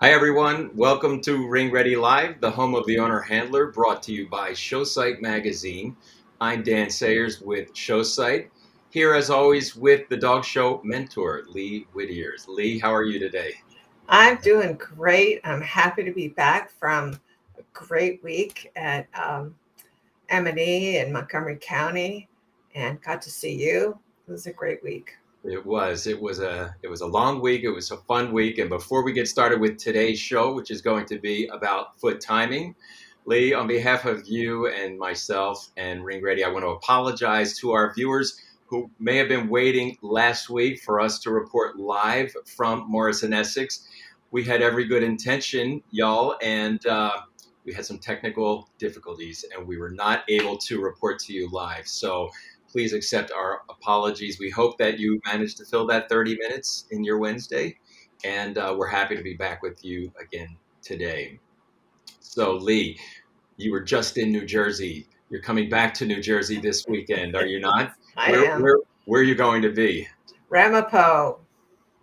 Hi, everyone. Welcome to Ring Ready Live, the home of the owner handler, brought to you by Showsite Magazine. I'm Dan Sayers with Showsite, here as always with the dog show mentor, Lee Whittiers. Lee, how are you today? I'm doing great. I'm happy to be back from a great week at M&E in Montgomery County and got to see you. It was a great week. It was a long week. It was a fun week. And before we get started with today's show, which is going to be about foot timing, Lee, on behalf of you and myself and Ring Ready, I want to apologize to our viewers who may have been waiting last week for us to report live from Morrison, Essex. We had every good intention, y'all, and we had some technical difficulties, and we were not able to report to you live. So please accept our apologies. We hope that you managed to fill that 30 minutes in your Wednesday, and we're happy to be back with you again today. So, Lee, you were just in New Jersey. You're coming back to New Jersey this weekend, are you not? I Where am. where where are you going to be? Ramapo.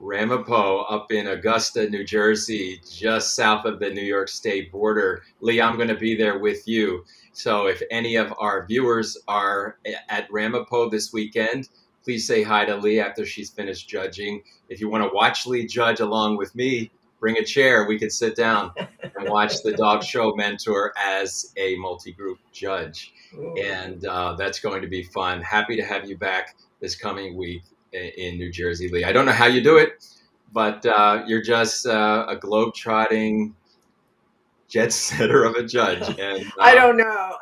Ramapo up in Augusta, New Jersey, just south of the New York State border. Lee, I'm going to be there with you. So if any of our viewers are at Ramapo this weekend, please say hi to Lee after she's finished judging. If you want to watch Lee judge along with me, bring a chair. We could sit down and watch the dog show mentor as a multi-group judge. Ooh. And that's going to be fun. Happy to have you back this coming week in New Jersey, Lee. I don't know how you do it, but you're just a globe-trotting jet setter of a judge. And I don't know,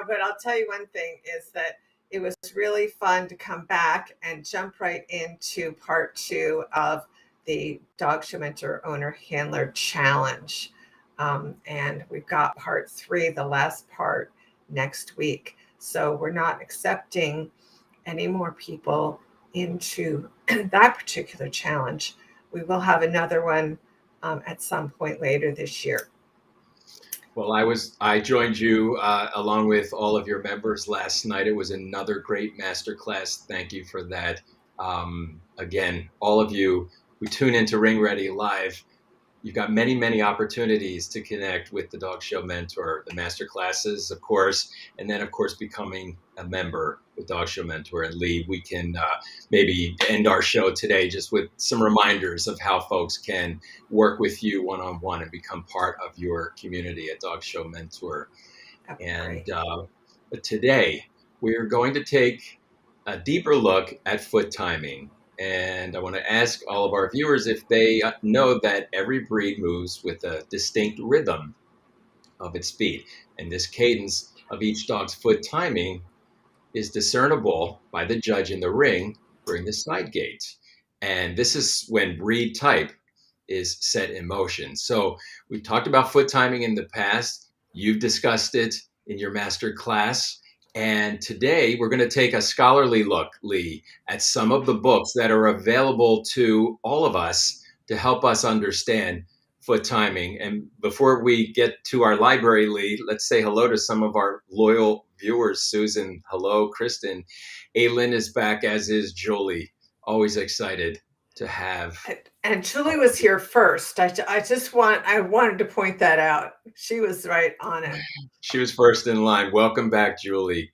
but I'll tell you one thing is that it was really fun to come back and jump right into part two of the Dog Show Mentor Owner Handler Challenge. And we've got part three, the last part, next week. So we're not accepting any more people into that particular challenge. We will have another one at some point later this year. well, I joined you along with all of your members last night. It was another great masterclass. Thank you for that. Again, all of you who tune into Ring Ready Live, you've got many, many opportunities to connect with the Dog Show Mentor, the master classes, of course, and then, of course, becoming a member with Dog Show Mentor. And Lee, we can maybe end our show today just with some reminders of how folks can work with you one on one and become part of your community at Dog Show Mentor. That'd be And great. but today, we're going to take a deeper look at foot timing. And I want to ask all of our viewers if they know that every breed moves with a distinct rhythm of its feet. And this cadence of each dog's foot timing is discernible by the judge in the ring during the side gate. And this is when breed type is set in motion. So we've talked about foot timing in the past. You've discussed it in your master class. And today we're going to take a scholarly look, Lee, at some of the books that are available to all of us to help us understand foot timing. And before we get to our library, Lee, let's say hello to some of our loyal viewers. Susan, hello. Kristen. Aylin is back, as is Jolie. Always excited to have. And Julie was here first. I wanted to point that out. She was right on it. She was first in line. Welcome back, Julie.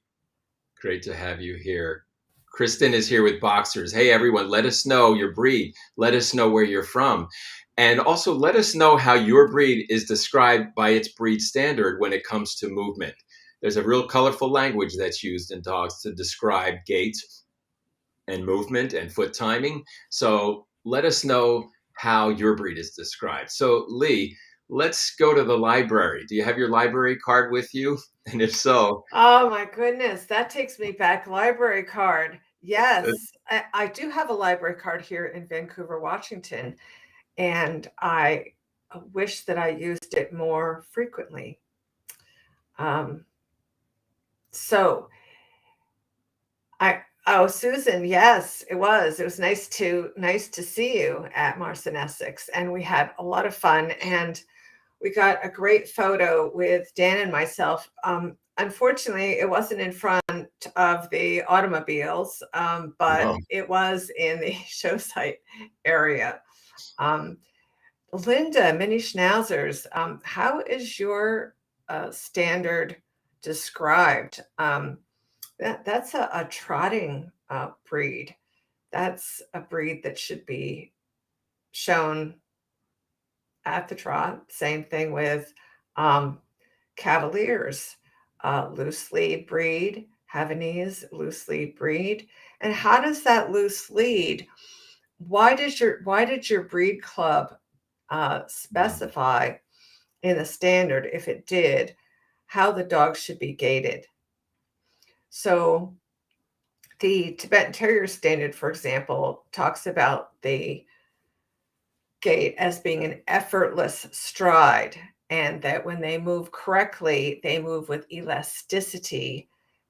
Great to have you here. Kristen is here with boxers. Hey, everyone, let us know your breed. Let us know where you're from. And also let us know how your breed is described by its breed standard when it comes to movement. There's a real colorful language that's used in dogs to describe gait and movement and foot timing. So let us know how your breed is described. So, Lee, let's go to the library. Do you have your library card with you? And if so, Oh my goodness, that takes me back. Library card. uh, Yes, I do have a library card here in Vancouver, Washington, and I wish that I used it more frequently. Um, so oh, Susan, yes, it was. It was nice to see you at Marson Essex, and we had a lot of fun, and we got a great photo with Dan and myself. Unfortunately, it wasn't in front of the automobiles, but no. it was in the show site area. Um, Linda, mini schnauzers, how is your standard described? That's a trotting breed. That's a breed that should be shown at the trot. Same thing with um, Cavaliers, loose lead breed, Havanese loose lead breed. And how does that loose lead? Why did your breed club Mm. specify in the standard, if it did, how the dog should be gaited? So the Tibetan Terrier standard, for example, talks about the gait as being an effortless stride, and that when they move correctly, they move with elasticity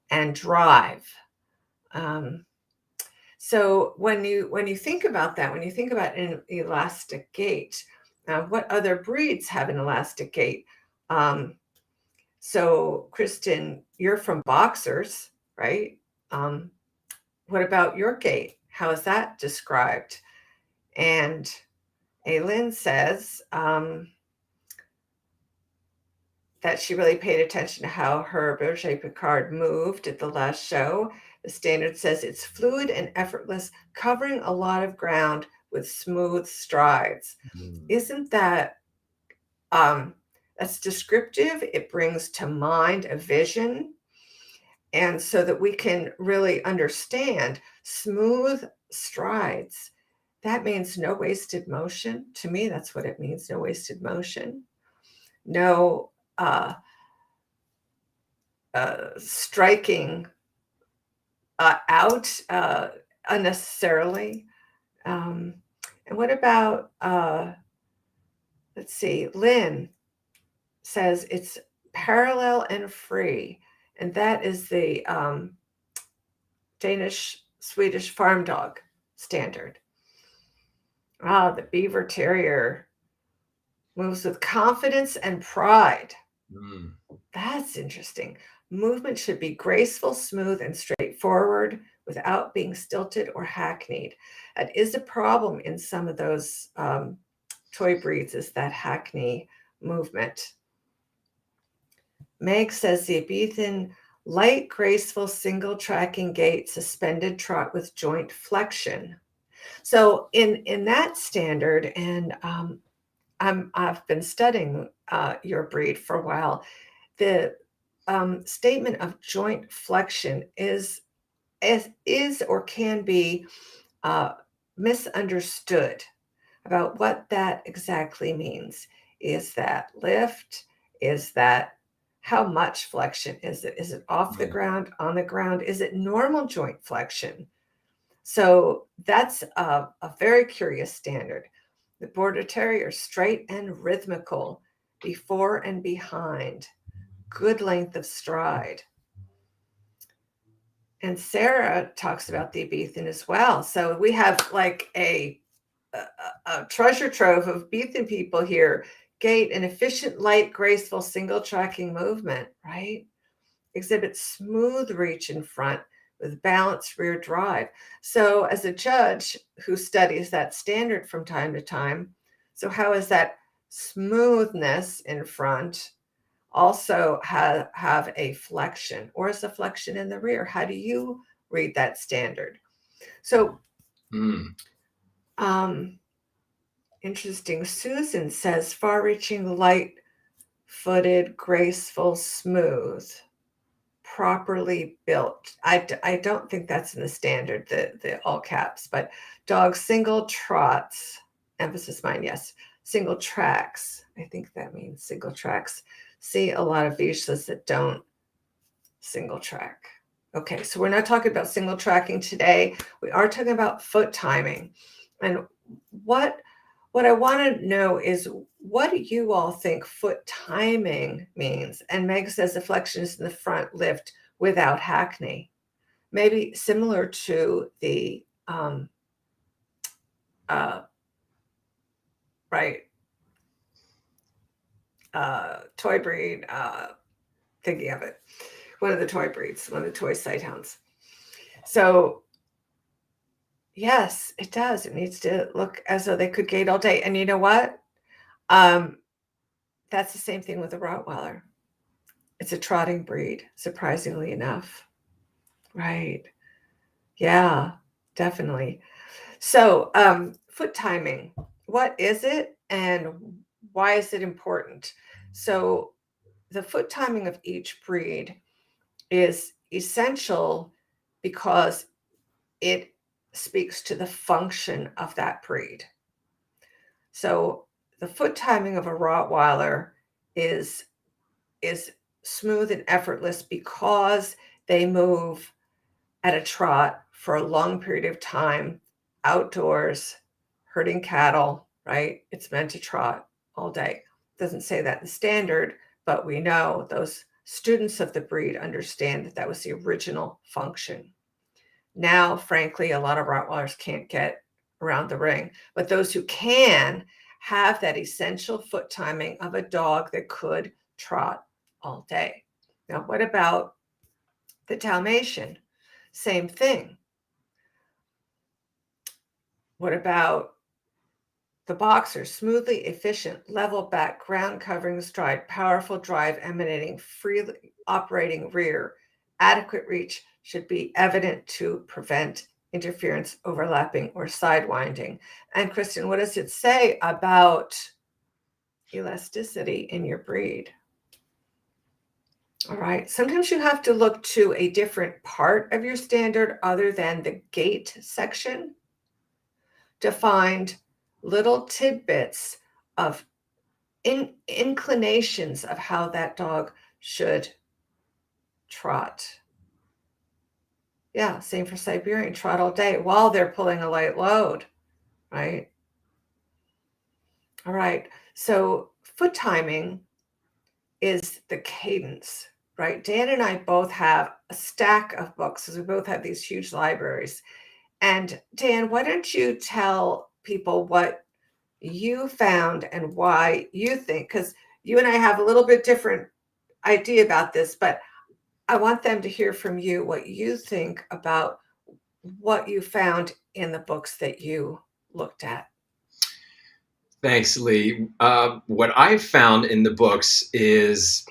and drive. Um, so when you think about that, when you think about an elastic gait, what other breeds have an elastic gait? Um, so Kristen, you're from boxers, right? Um, what about your gait? How is that described? And Aylin says that she really paid attention to how her Berger Picard moved at the last show. The standard says it's fluid and effortless, covering a lot of ground with smooth strides. Mm. Isn't that um, that's descriptive? It brings to mind a vision, and so that we can really understand smooth strides. That means no wasted motion. To me, that's what it means: no wasted motion, no striking out unnecessarily. Um, and what about, let's see, Lynn says it's parallel and free. And that is the Danish Swedish farm dog standard. Ah, the Beaver Terrier moves with confidence and pride. Mm. That's interesting. Movement should be graceful, smooth, and straightforward without being stilted or hackneyed. That is a problem in some of those toy breeds, is that hackney movement. Meg says the Ibethan light, graceful, single tracking gait, suspended trot with joint flexion. So in that standard, and I've been studying your breed for a while. The statement of joint flexion is or can be uh, misunderstood about what that exactly means. Is that lift? Is that how much flexion is it? Is it off the Right. ground, on the ground? Is it normal joint flexion? So that's a very curious standard. The Border Terrier, straight and rhythmical, before and behind, good length of stride. And Sarah talks about the Ibethan as well. So we have like a treasure trove of Ibethan people here. Gait, an efficient, light, graceful, single tracking movement, right? Exhibits smooth reach in front with balanced rear drive. So, as a judge who studies that standard from time to time, so how is that smoothness in front also have a flexion, or is a flexion in the rear? How do you read that standard? So, Mm. um, interesting. Susan says far reaching, light footed, graceful, smooth, properly built. I don't think that's in the standard, the all caps, but dog single trots, emphasis mine, yes. Single tracks. I think that means single tracks. See a lot of Vishlas that don't single track. Okay, so we're not talking about single tracking today. We are talking about foot timing. And what what I want to know is, what do you all think foot timing means? And Meg says the flexion is in the front lift without hackney. Maybe similar to the uh, right toy breed, thinking of it. One of the toy breeds, one of the toy sighthounds. So yes, it does. It needs to look as though they could gait all day. And you know what? Um, that's the same thing with a Rottweiler. It's a trotting breed, surprisingly enough. Right. Yeah, definitely. So, foot timing, what is it and why is it important? So, the foot timing of each breed is essential because it speaks to the function of that breed. So, the foot timing of a Rottweiler is is smooth and effortless because they move at a trot for a long period of time outdoors, herding cattle, right? It's meant to trot all day. Doesn't say that in the standard, but we know those students of the breed understand that that was the original function. Now, frankly, a lot of Rottweilers can't get around the ring, but those who can have that essential foot timing of a dog that could trot all day. Now, what about the Dalmatian? Same thing. What about the boxer? Smoothly efficient, level back, ground covering stride, powerful drive emanating freely operating rear. Adequate reach should be evident to prevent interference, overlapping, or sidewinding. And Kristen, what does it say about elasticity in your breed? All right. Sometimes you have to look to a different part of your standard other than the gait section to find little tidbits of inclinations of how that dog should trot. Yeah, same for Siberian, trot all day while they're pulling a light load, right? All right. So foot timing is the cadence, right? Dan and I both have a stack of books because we both have these huge libraries. And Dan, why don't you tell people what you found and why you think, because you and I have a little bit different idea about this, but I want them to hear from you what you think about what you found in the books that you looked at. Thanks, Lee. What I've found in the books is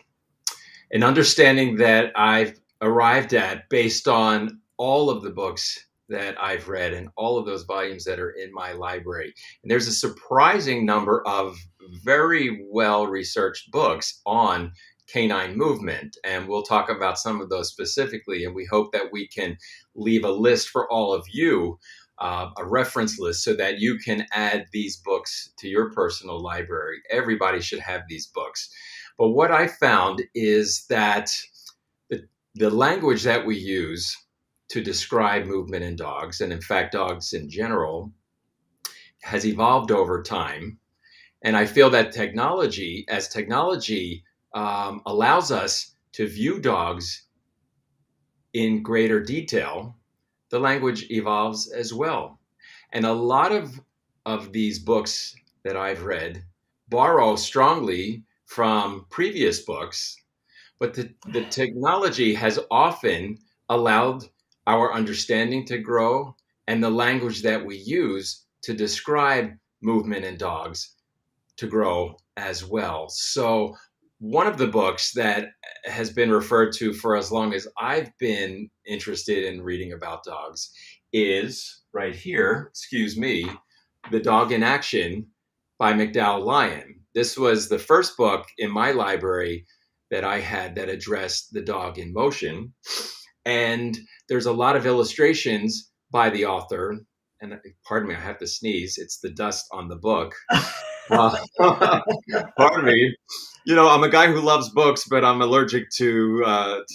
an understanding that I've arrived at based on all of the books that I've read and all of those volumes that are in my library. And there's a surprising number of very well researched books on canine movement. And we'll talk about some of those specifically. And we hope that we can leave a list for all of you, a reference list, so that you can add these books to your personal library. Everybody should have these books. But what I found is that the language that we use to describe movement in dogs, and in fact, dogs in general, has evolved over time. And I feel that as technology allows us to view dogs in greater detail, the language evolves as well. And a lot of these books that I've read borrow strongly from previous books, but the technology has often allowed our understanding to grow and the language that we use to describe movement in dogs to grow as well. So, one of the books that has been referred to for as long as I've been interested in reading about dogs is right here, excuse me, The Dog in Action by McDowell Lyon. This was the first book in my library that I had that addressed the dog in motion. And there's a lot of illustrations by the author. And pardon me, I have to sneeze. It's the dust on the book. Uh, pardon me. You know, I'm a guy who loves books, but I'm allergic to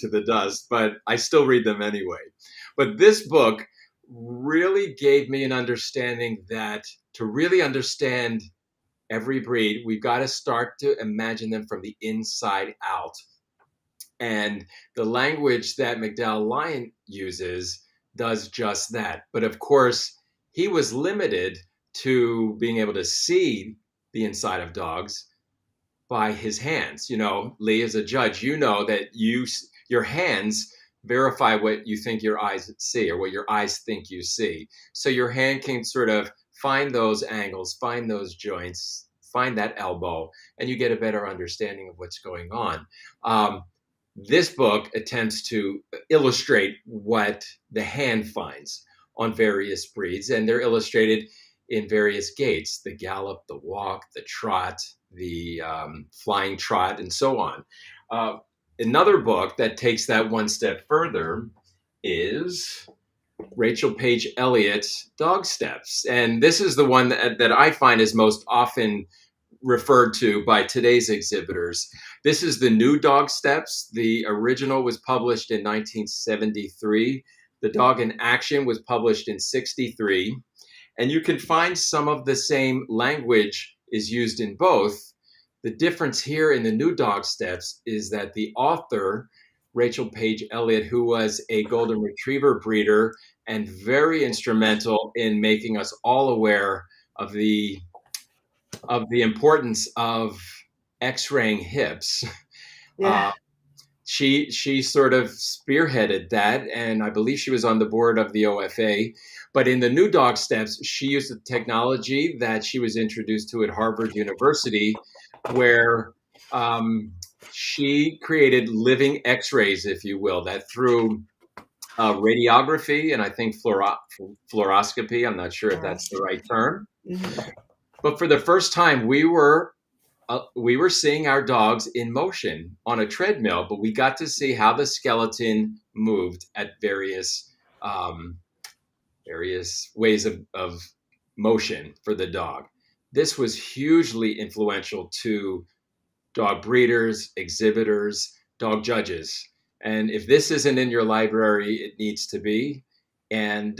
the dust. But I still read them anyway. But this book really gave me an understanding that to really understand every breed, we've got to start to imagine them from the inside out. And the language that McDowell Lyon uses does just that. But of course, he was limited to being able to see the inside of dogs by his hands. You know, Lee, as a judge, you know that your hands verify what you think your eyes see or what your eyes think you see. So your hand can sort of find those angles, find those joints, find that elbow, and you get a better understanding of what's going on. This book attempts to illustrate what the hand finds on various breeds, and they're illustrated in various gaits: the gallop, the walk, the trot, the flying trot, and so on. Uh, Another book that takes that one step further is Rachel Page Elliott's Dog Steps. And this is the one that I find is most often referred to by today's exhibitors. This is the new Dog Steps. The original was published in 1973. The Dog in Action was published in 63. And you can find some of the same language is used in both. The difference here in the new Dog Steps is that the author, Rachel Page Elliott, who was a golden retriever breeder and very instrumental in making us all aware of the importance of X-raying hips. Yeah. She sort of spearheaded that, and I believe she was on the board of the OFA. But in the new Dog Steps, she used the technology that she was introduced to at Harvard University, where she created living X-rays, if you will, that through radiography and I think fluoroscopy. I'm not sure if that's the right term. Mm-hmm. But for the first time, we were seeing our dogs in motion on a treadmill, but we got to see how the skeleton moved at various ways of motion for the dog. This was hugely influential to dog breeders, exhibitors, dog judges. And if this isn't in your library, it needs to be. And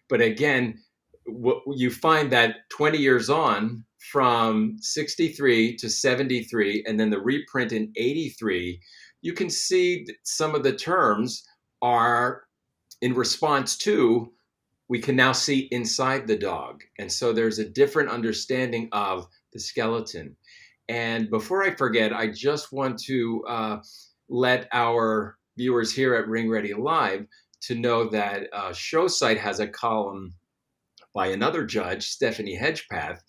but again, what you find that 20 years on, from 63 to 73, and then the reprint in 83, you can see that some of the terms are in response to we can now see inside the dog. And so there's a different understanding of the skeleton. And before I forget, I just want to let our viewers here at Ring Ready Live to know that Showsite has a column by another judge, Stephanie Hedgepath.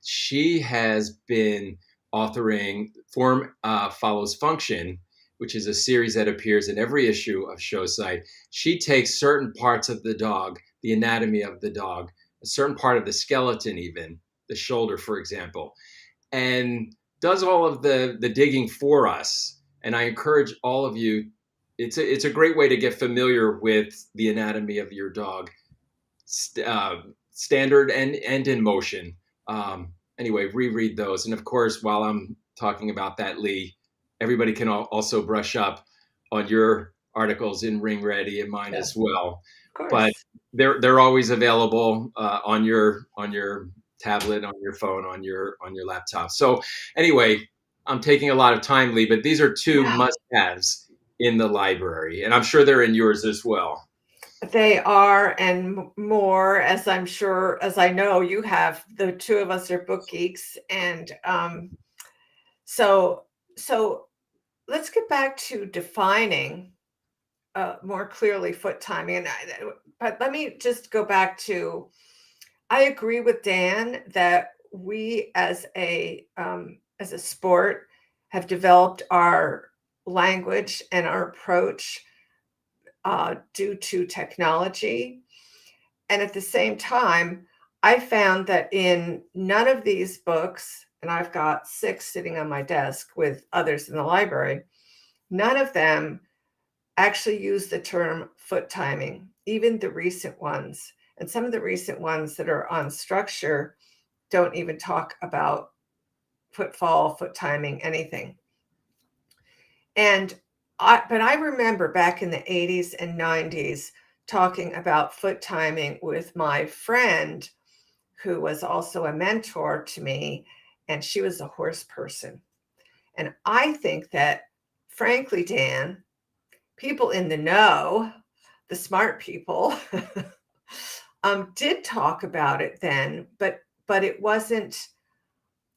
She has been authoring Form Follows Function, which is a series that appears in every issue of Showsite. She takes certain parts of the dog, the anatomy of the dog, a certain part of the skeleton, even the shoulder, for example, and does all of the digging for us. And I encourage all of you, it's a great way to get familiar with the anatomy of your dog, standard and in motion. Anyway, reread those. And of course, while I'm talking about that, Lee, everybody can also brush up on your articles in Ring Ready and mine as well. Of course. But they're always available on your tablet, on your phone, on your laptop. So anyway, I'm taking a lot of time, Lee, but these are two must-haves in the library, and I'm sure they're in yours as well. They are, and more, as I'm sure, as I know you have. The two of us are book geeks, and so let's get back to defining more clearly foot timing. But let me just go back to, I agree with Dan that we as a sport have developed our language and our approach due to technology. And at the same time, I found that in none of these books, and I've got 6 sitting on my desk with others in the library, none of them actually use the term foot timing, even the recent ones. And some of the recent ones that are on structure don't even talk about footfall, foot timing, anything. But I remember back in the 80s and 90s talking about foot timing with my friend, who was also a mentor to me, and she was a horse person. And I think that, frankly, Dan, people in the know, the smart people, did talk about it then, but it wasn't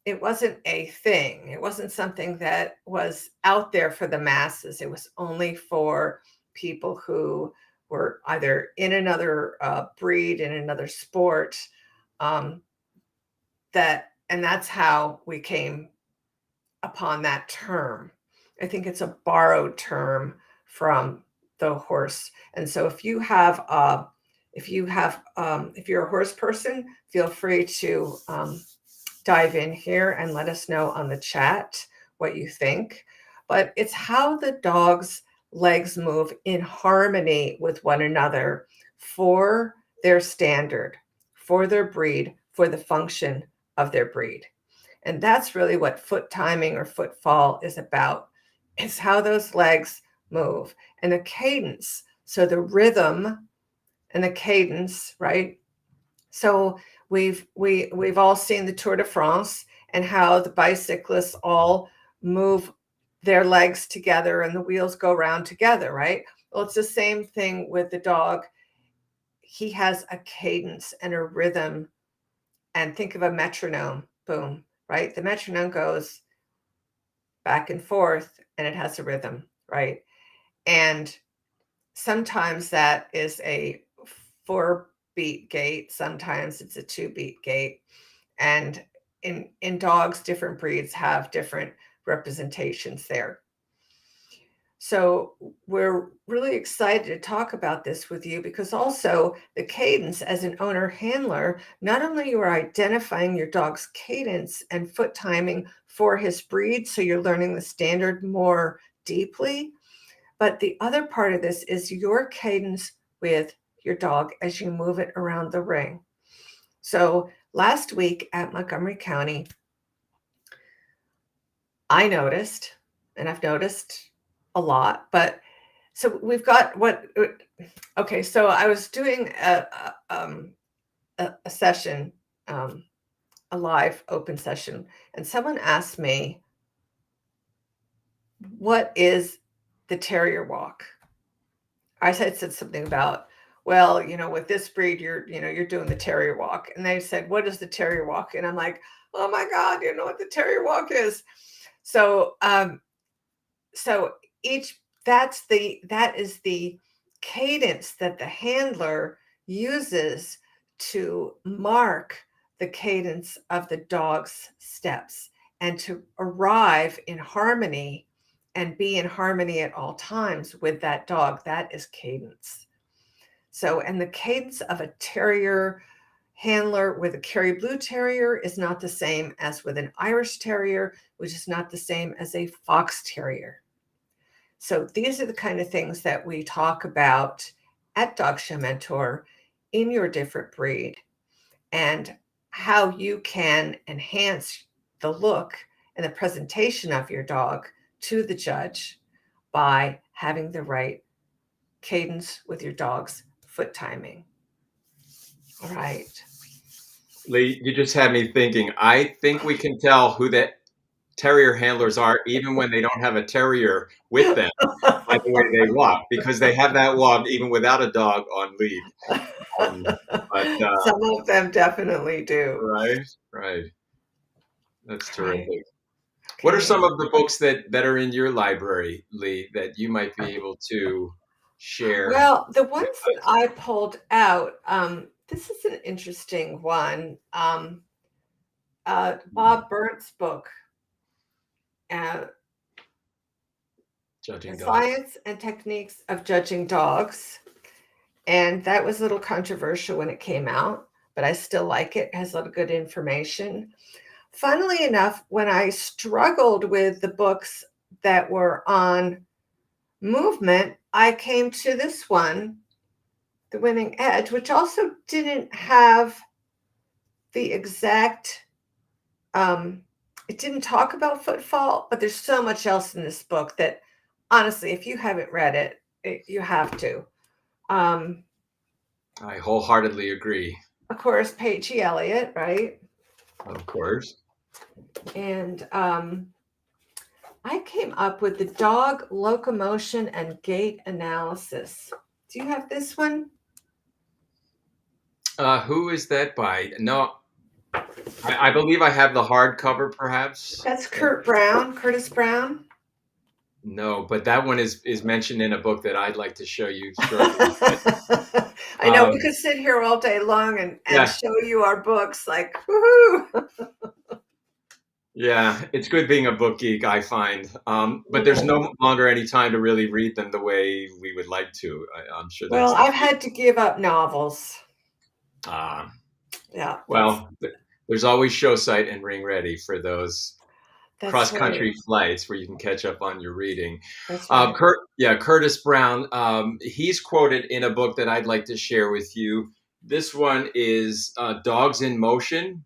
a thing. It wasn't something that was out there for the masses. It was only for people who were either in another breed, in another sport, that and that's how we came upon that term. I think it's a borrowed term from the horse. And so if you're a horse person, feel free to dive in here and let us know on the chat what you think. But it's how the dog's legs move in harmony with one another for their standard, for their breed, for the function of their breed. And that's really what foot timing or footfall is about. It's how those legs move and the cadence. So the rhythm and the cadence, right? So we've all seen the Tour de France and how the bicyclists all move their legs together and the wheels go around together, right? Well, it's the same thing with the dog. He has a cadence and a rhythm. And think of a metronome, boom, right? The metronome goes back and forth and it has a rhythm, right? And sometimes that is a 4-beat gait, sometimes it's a 2-beat gait. And in dogs, different breeds have different representations there. So we're really excited to talk about this with you because also the cadence as an owner handler, not only you are identifying your dog's cadence and foot timing for his breed, so you're learning the standard more deeply, but the other part of this is your cadence with your dog as you move it around the ring. So last week at Montgomery County, I noticed, and I've noticed a lot, but so we've got okay, so I was doing a session, a live open session, and someone asked me, what is the terrier walk? I said something about, well, with this breed, you're doing the terrier walk. And they said, what is the terrier walk? And I'm like, oh my God, you know what the terrier walk is. So, so that is the cadence that the handler uses to mark the cadence of the dog's steps and to arrive in harmony and be in harmony at all times with that dog. That is cadence. So, and the cadence of a terrier handler with a Kerry Blue Terrier is not the same as with an Irish Terrier, which is not the same as a Fox Terrier. So these are the kind of things that we talk about at Dog Show Mentor in your different breed and how you can enhance the look and the presentation of your dog to the judge by having the right cadence with your dog's foot timing. All right. Lee, you just had me thinking. I think we can tell who the terrier handlers are even when they don't have a terrier with them by the way they walk, because they have that walk even without a dog on lead. But Some of them definitely do. right. That's Right. terrific. What are some of the books that are in your library, Lee, that you might be able to share? Well, the ones that I pulled out, this is an interesting one. Bob Burnt's book, uh, Judging The dogs. Science and Techniques of Judging Dogs. And that was a little controversial when it came out, but I still like it. It has a lot of good information. Funnily enough, when I struggled with the books that were on movement, I came to this one, The Winning Edge, which also didn't have the exact, it didn't talk about footfall, but there's so much else in this book that honestly, if you haven't read it, you have to. I wholeheartedly agree. Of course, Paige Elliott, right? Of course. And I came up with the dog locomotion and gait analysis. Do you have this one? Who is that by? No, I believe I have the hardcover, perhaps. That's Curtis Brown. No, but that one is mentioned in a book that I'd like to show you shortly. But I know we um, could sit here all day long and yeah, show you our books like woohoo. yeah, it's good being a book geek, I find. But there's Mhm. no longer any time to really read them the way we would like to. I'm sure Well, that's I've had to give up novels. uh, Yeah, well. There's always show site and ring ready for those that's cross right. country flights where you can catch up on your reading. That's right. Curtis Brown. He's quoted in a book that I'd like to share with you. This one is Dogs in Motion.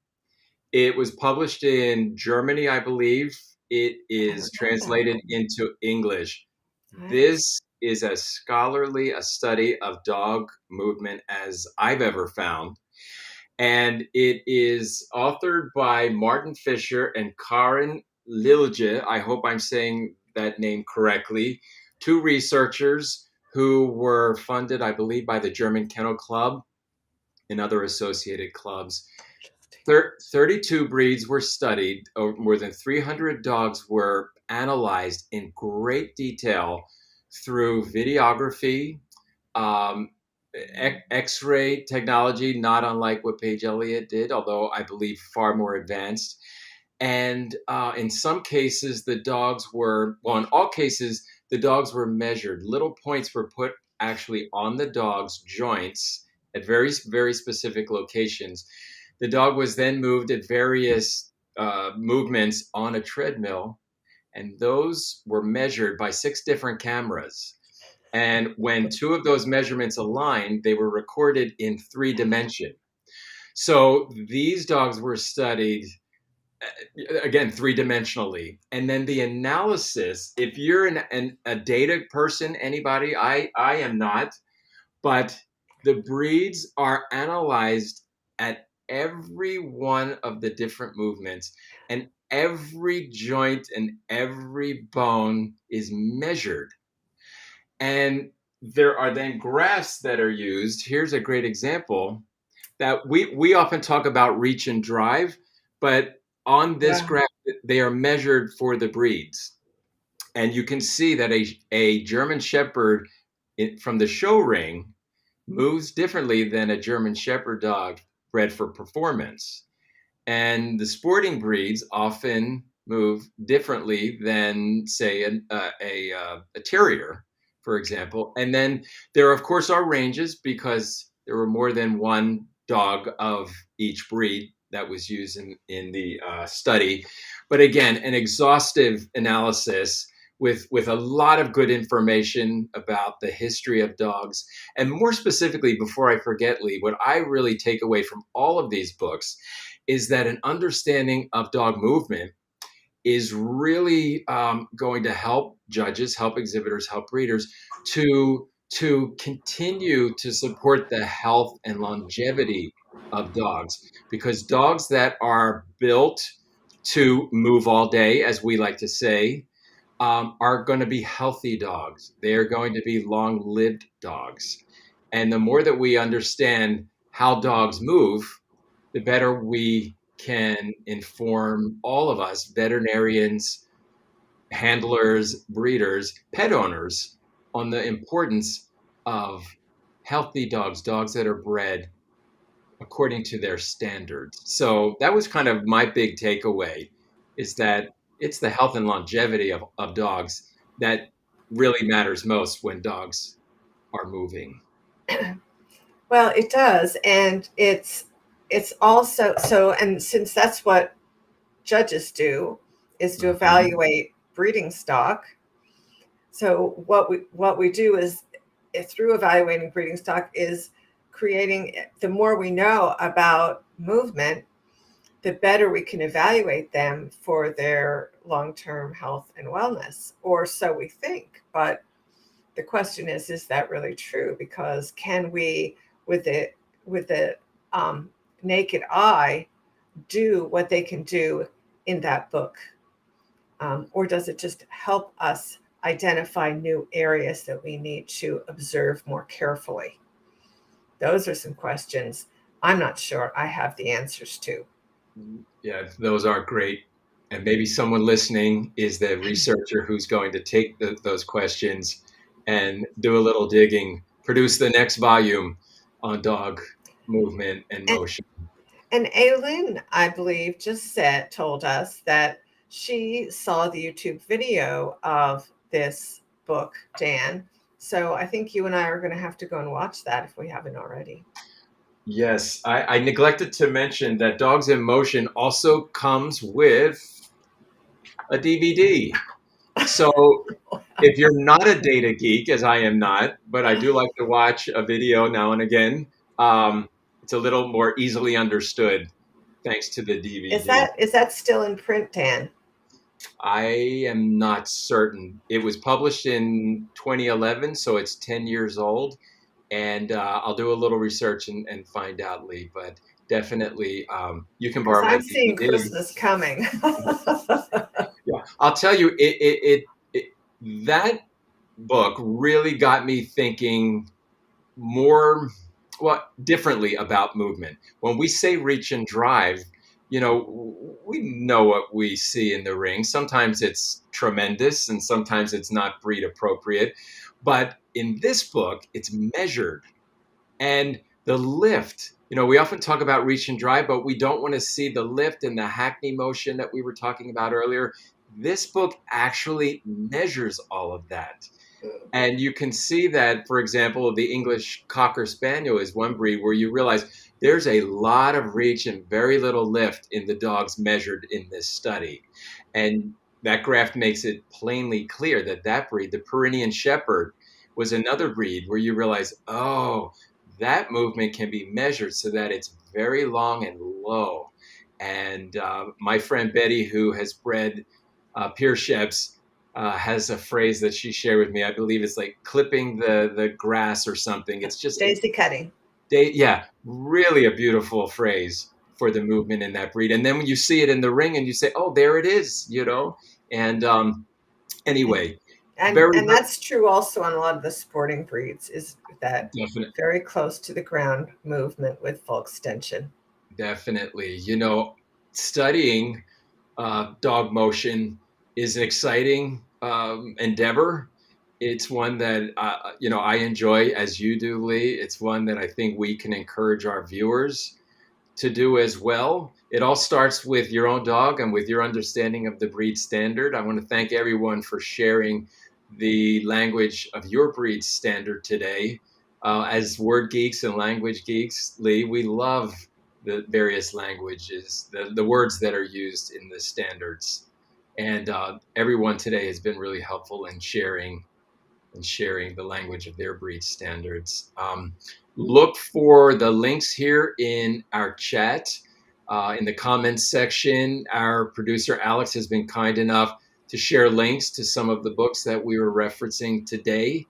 It was published in Germany, I believe. It I is don't know that translated one. into English. Right. This is as scholarly a study of dog movement as I've ever found. And it is authored by Martin Fisher and Karin Lilje. I hope I'm saying that name correctly. Two researchers who were funded, I believe, by the German Kennel Club and other associated clubs. 32 breeds were studied. More than 300 dogs were analyzed in great detail through videography, um, X-ray technology, not unlike what Paige Elliott did, although I believe far more advanced. And in some cases, in all cases, the dogs were measured. Little points were put actually on the dog's joints at very, very specific locations. The dog was then moved at various movements on a treadmill, and those were measured by 6 different cameras. And when two of those measurements aligned, they were recorded in 3 dimension. So these dogs were studied again 3 dimensionally, and then the analysis. If you're a data person, anybody, I am not, but the breeds are analyzed at every one of the different movements, and every joint and every bone is measured. And there are then graphs that are used. Here's a great example that we often talk about reach and drive, but on this Yeah. graph, they are measured for the breeds. And you can see that a German Shepherd from the show ring moves differently than a German Shepherd dog bred for performance. And the sporting breeds often move differently than, say, a Terrier, for example. And then there, of course, are ranges because there were more than one dog of each breed that was used in the study. But again, an exhaustive analysis with a lot of good information about the history of dogs. And more specifically, before I forget, Lee, what I really take away from all of these books is that an understanding of dog movement is really going to help judges, help exhibitors, help breeders to continue to support the health and longevity of dogs, because dogs that are built to move all day, as we like to say, are going to be healthy dogs. They are going to be long-lived dogs. And the more that we understand how dogs move, the better we can inform all of us, veterinarians, handlers, breeders, pet owners, on the importance of healthy dogs, dogs that are bred according to their standards. So that was kind of my big takeaway, is that it's the health and longevity of dogs that really matters most when dogs are moving. Well, it does, and it's also so. And since that's what judges do, is to Mhm. evaluate breeding stock. So what we do is through evaluating breeding stock is creating. The more we know about movement, the better we can evaluate them for their long-term health and wellness, or so we think. But the question is that really true? Because can we, with the naked eye, do what they can do in that book, or does it just help us identify new areas that we need to observe more carefully? Those are some questions I'm not sure I have the answers to. Yeah, those are great. And maybe someone listening is the researcher who's going to take those questions and do a little digging, produce the next volume on dog movement and And motion. and Aileen, I believe, just told us that she saw the YouTube video of this book, Dan. So I think you and I are going to have to go and watch that if we haven't already. Yes, I neglected to mention that Dogs in Motion also comes with a DVD. So if you're not a data geek, as I am not, but I do like to watch a video now and again, it's a little more easily understood thanks to the DVD. Is that still in print, Dan? I am not certain. It was published in 2011, so it's 10 years old. And I'll do a little research and find out, Lee. But definitely, you can Because borrow my I'm seeing DVD. Christmas coming. Yeah, I'll tell you, that book really got me thinking more, well, differently about movement. When we say reach and drive, we know what we see in the ring. Sometimes it's tremendous and sometimes it's not breed appropriate. But in this book, it's measured. And the lift, we often talk about reach and drive, but we don't want to see the lift and the hackney motion that we were talking about earlier. This book actually measures all of that. And you can see that, for example, the English Cocker Spaniel is one breed where you realize there's a lot of reach and very little lift in the dogs measured in this study. And that graph makes it plainly clear that that breed, the Pyrenean Shepherd, was another breed where you realize, oh, that movement can be measured so that it's very long and low. And my friend Betty, who has bred Piersheps, has a phrase that she shared with me. I believe it's like clipping the grass or something. It's just Daisy cutting. yeah, really a beautiful phrase for the movement in that breed. And then when you see it in the ring and you say, oh, there it is, And And anyway, and very, and that's true also on a lot of the sporting breeds, is that definite, very close to the ground movement with full extension. definitely. Studying dog motion is an exciting endeavor. It's one that I enjoy as you do, Lee. It's one that I think we can encourage our viewers to do as well. It all starts with your own dog and with your understanding of the breed standard. I want to thank everyone for sharing the language of your breed standard today. As word geeks and language geeks, Lee, we love the various languages, the words that are used in the standards. And everyone today has been really helpful in sharing the language of their breed standards. Look for the links here in our chat, in the comments section. Our producer, Alex, has been kind enough to share links to some of the books that we were referencing today.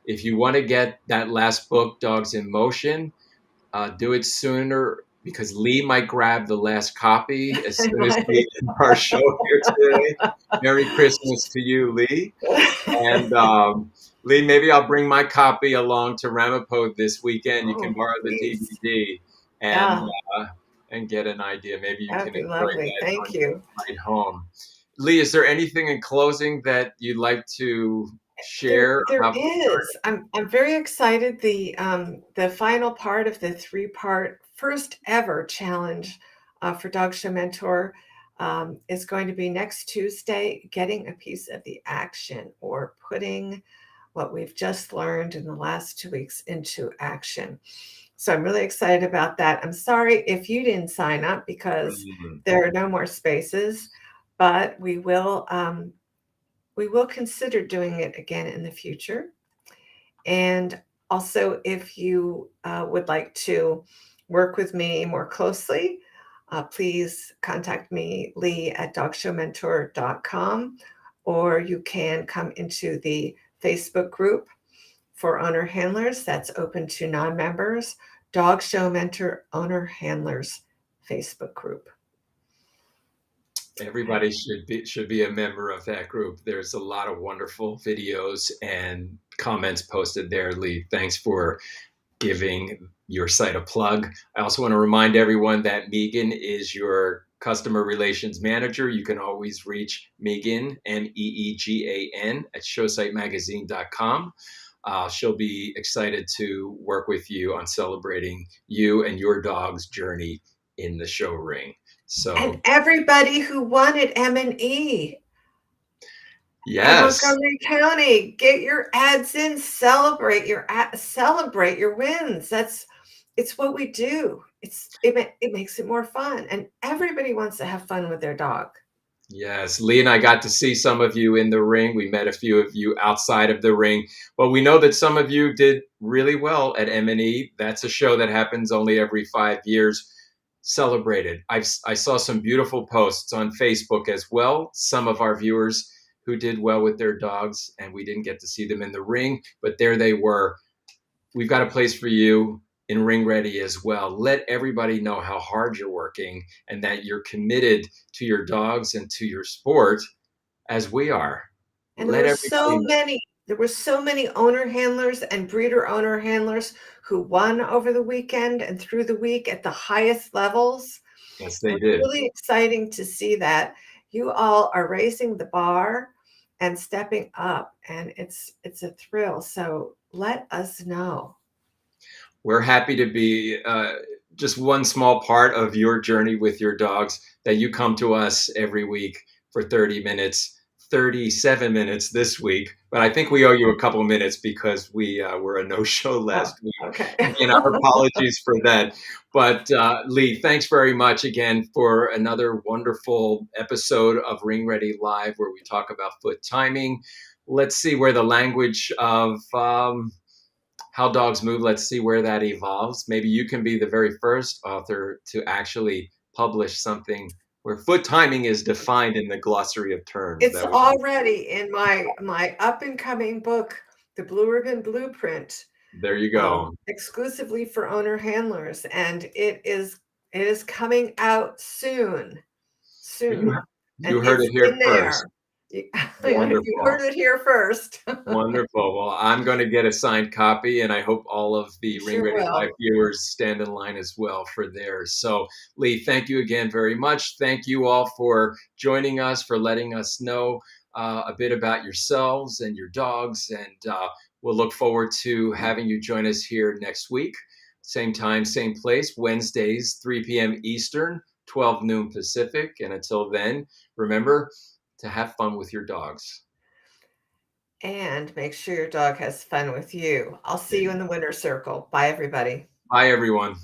If you want to get that last book, Dogs in Motion, do it sooner because Lee might grab the last copy as soon as we end our show here today. Merry Christmas to you, Lee. And Lee, maybe I'll bring my copy along to Ramapo this weekend. You can Oh, borrow the please. DVD and Yeah, uh, and get an idea. Maybe you that'd can be enjoy lovely. that Thank on your you. ride home. Lee, is there anything in closing that you'd like to share There about? is. I'm very excited. The final part of the three-part first ever challenge for Dog Show Mentor is going to be next Tuesday, getting a piece of the action, or putting what we've just learned in the last 2 weeks into action. So I'm really excited about that. I'm sorry if you didn't sign up because Mm, there are no more spaces, but we will consider doing it again in the future. And also, if you would like to work with me more closely, please contact me, Lee at dogshowmentor.com, or you can come into the Facebook group for owner handlers that's open to non-members, Dog Show Mentor Owner Handlers Facebook group. everybody should be a member of that group. There's a lot of wonderful videos and comments posted there. Lee, thanks for giving your site a plug. I also want to remind everyone that Megan is your customer relations manager. You can always reach Megan, Meegan, at showsitemagazine.com. She'll be excited to work with you on celebrating you and your dog's journey in the show ring. And So, everybody who wanted M&E in yes, Montgomery County, get your ads in, celebrate your wins. It's what we do. It makes it more fun, and everybody wants to have fun with their dog. yes. Lee and I got to see some of you in the ring. We met a few of you outside of the ring, but we know that some of you did really well at M&E. That's a show that happens only every 5 years. Celebrated. I saw some beautiful posts on Facebook as well. Some of our viewers who did well with their dogs, and we didn't get to see them in the ring, but there they were. We've got a place for you in Ring Ready as well. Let everybody know how hard you're working and that you're committed to your dogs and to your sport as we are. And there Let were everybody so know. many there were so many owner handlers and breeder owner handlers who won over the weekend and through the week at the highest levels. Yes, It they was did. really exciting to see that. You all are raising the bar and stepping up, and it's a thrill. So let us know. We're happy to be just one small part of your journey with your dogs, that you come to us every week for 30 minutes, 37 minutes this week. But I think we owe you a couple minutes because we were a no show Oh, last week. okay. Again, our apologies for that. But Lee, thanks very much again for another wonderful episode of Ring Ready Live, where we talk about foot timing. Let's see where the language of how dogs move, let's see where that evolves. Maybe you can be the very first author to actually publish something where foot timing is defined in the glossary of terms. It's That would be, already in my up and coming book, The Blue Ribbon Blueprint, there you go. exclusively for owner handlers, and it is coming out soon, You, soon, and you heard it's it here in first. there. You, you Wonderful. heard it here first. Wonderful. Well, I'm going to get a signed copy, and I hope all of the You Ring sure Ready Live will. viewers stand in line as well for theirs. So, Lee, thank you again very much. Thank you all for joining us, for letting us know a bit about yourselves and your dogs. And we'll look forward to having you join us here next week. Same time, same place, Wednesdays, 3 p.m. Eastern, 12 noon Pacific. And until then, remember to have fun with your dogs. And make sure your dog has fun with you. I'll see you in the winner's circle. Bye, everybody. Bye, everyone.